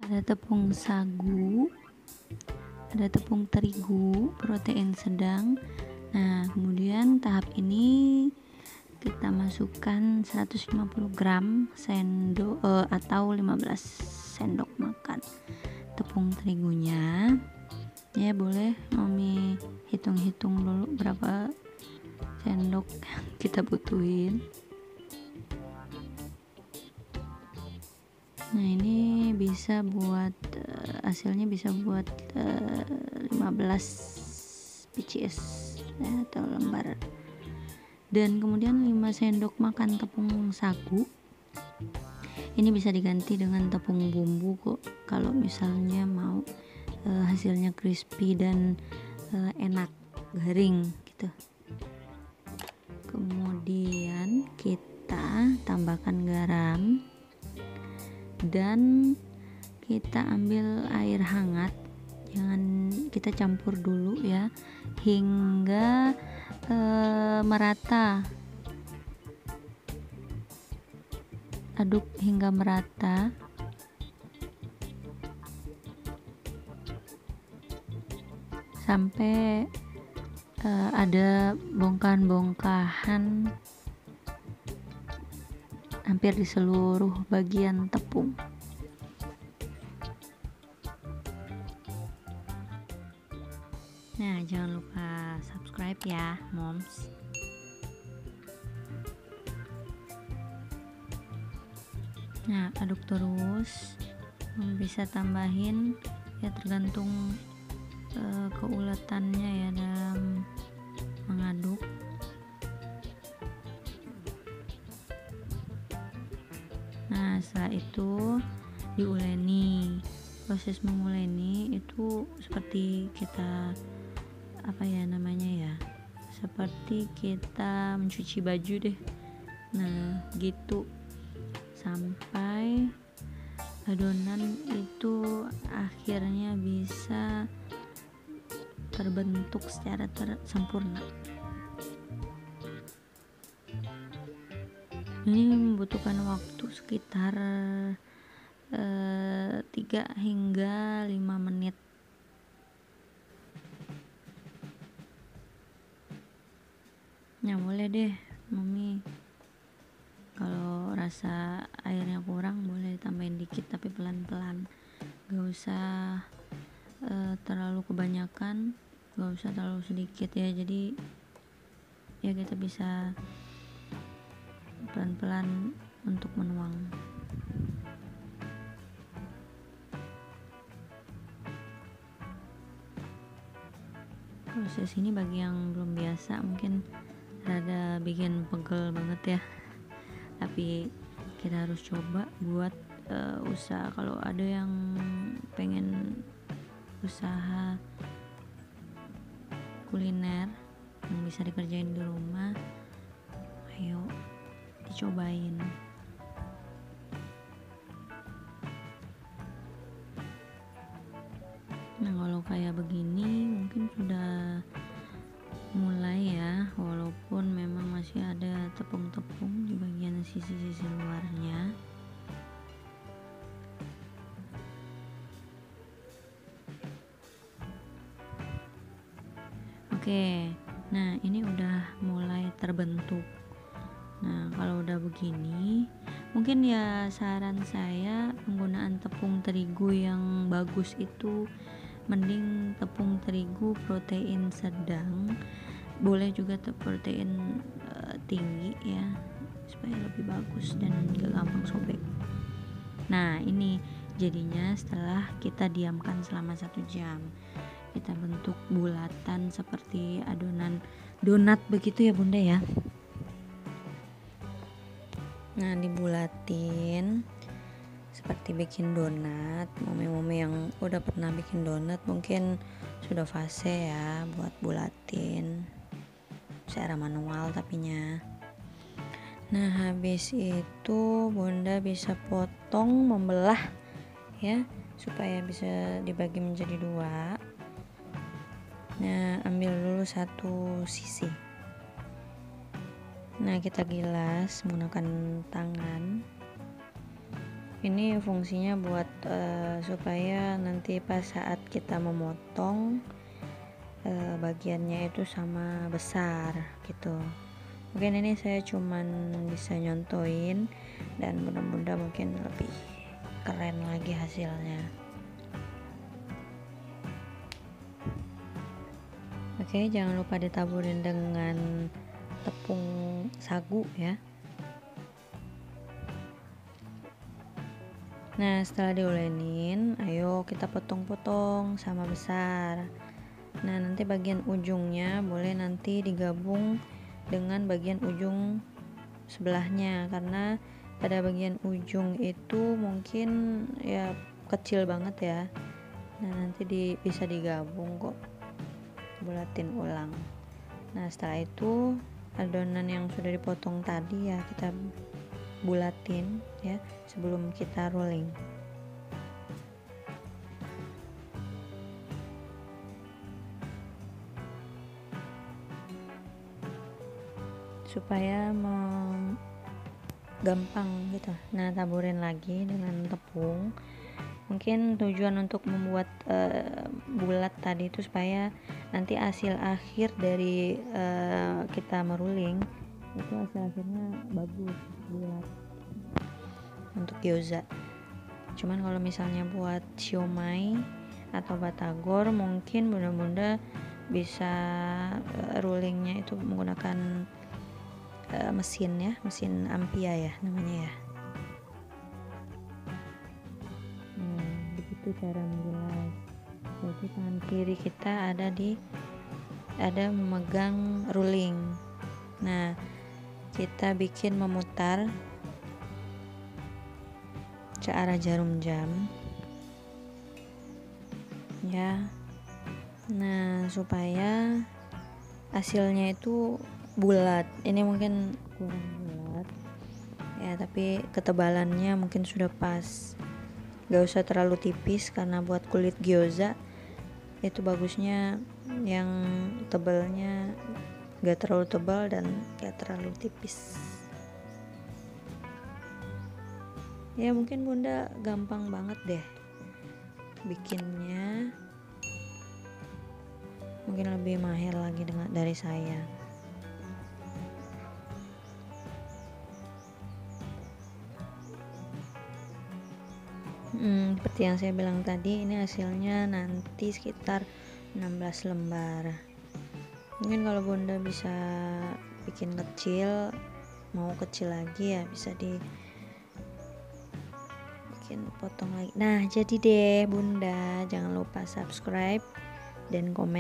ada tepung sagu, ada tepung terigu protein sedang. Nah, kemudian tahap ini kita masukkan 150 gram sendok atau 15 sendok makan tepung terigunya. Ya, boleh Mami hitung-hitung dulu berapa sendok kita butuhin. Nah, ini bisa buat hasilnya bisa buat 15 PCS ya, atau lembar. Dan kemudian 5 sendok makan tepung sagu. Ini bisa diganti dengan tepung bumbu kok kalau misalnya mau hasilnya crispy dan enak garing gitu. Kemudian kita tambahkan garam dan kita ambil air hangat, jangan kita campur dulu ya hingga merata, aduk hingga merata. Sampai ada bongkahan-bongkahan hampir di seluruh bagian tepung. Nah, jangan lupa subscribe ya, moms. Nah, aduk terus. Bisa tambahin ya tergantung keuletannya ya dalam mengaduk. Nah, setelah itu diuleni. Proses menguleni itu seperti kita seperti kita mencuci baju deh. Nah, gitu sampai adonan itu akhirnya bisa terbentuk secara sempurna. Ini membutuhkan waktu sekitar 3 hingga 5 menit. Nah, boleh deh Mami, kalau rasa airnya kurang boleh tambahin dikit tapi pelan-pelan, gak usah terlalu kebanyakan, gak usah terlalu sedikit ya. Jadi ya kita bisa pelan-pelan untuk menuang. Proses ini bagi yang belum biasa mungkin rada bikin pegel banget ya, tapi kita harus coba buat usaha. Kalau ada yang pengen usaha kuliner yang bisa dikerjain di rumah, ayo dicobain. Nah, kalau kayak begini mungkin sudah mulai ya, walaupun memang masih ada tepung-tepung di bagian sisi-sisi luarnya. Oke, nah ini udah mulai terbentuk. Nah, kalau udah begini, mungkin ya saran saya penggunaan tepung terigu yang bagus itu mending tepung terigu protein sedang, boleh juga protein tinggi ya, supaya lebih bagus dan gak gampang sobek. Nah, ini jadinya setelah kita diamkan selama 1 jam, kita bentuk bulatan seperti adonan donat begitu ya Bunda ya. Nah, dibulatin seperti bikin donat. Momi-momi yang udah pernah bikin donat mungkin sudah fase ya buat bulatin secara manual tapinya. Nah, habis itu Bunda bisa potong, membelah ya, supaya bisa dibagi menjadi 2. Nah, ambil dulu satu sisi. Nah, kita gilas menggunakan tangan. Ini fungsinya buat supaya nanti pas saat kita memotong bagiannya itu sama besar gitu. Mungkin ini saya cuman bisa nyontoin, dan mudah-mudahan mungkin lebih keren lagi hasilnya. Oke, jangan lupa ditaburin dengan tepung sagu ya. Nah, setelah diolenin, ayo kita potong-potong sama besar. Nah, nanti bagian ujungnya boleh nanti digabung dengan bagian ujung sebelahnya, karena pada bagian ujung itu mungkin ya kecil banget ya. Nah, nanti bisa digabung kok, bulatin ulang. Nah, setelah itu adonan yang sudah dipotong tadi ya kita bulatin ya sebelum kita rolling. Supaya gampang gitu. Nah, taburin lagi dengan tepung. Mungkin tujuan untuk membuat bulat tadi itu supaya nanti hasil akhir dari kita meruling itu hasil akhirnya bagus, bulat untuk gyoza. Cuman kalau misalnya buat siomay atau batagor mungkin bunda-bunda bisa rulingnya itu menggunakan mesin ya, mesin ampia ya namanya ya. Begitu cara menggilas. Jadi tangan kiri kita ada memegang ruling. Nah, kita bikin memutar ke arah jarum jam ya. Nah, supaya hasilnya itu bulat. Ini mungkin kurang bulat ya, tapi ketebalannya mungkin sudah pas. Gak usah terlalu tipis, karena buat kulit gyoza itu bagusnya yang tebalnya gak terlalu tebal dan gak terlalu tipis ya. Mungkin bunda gampang banget deh bikinnya, mungkin lebih mahir lagi dari saya. Seperti yang saya bilang tadi, ini hasilnya nanti sekitar 16 lembar. Mungkin kalau bunda bisa bikin kecil, mau kecil lagi ya bisa bikin potong lagi. Nah, jadi deh bunda, jangan lupa subscribe dan komen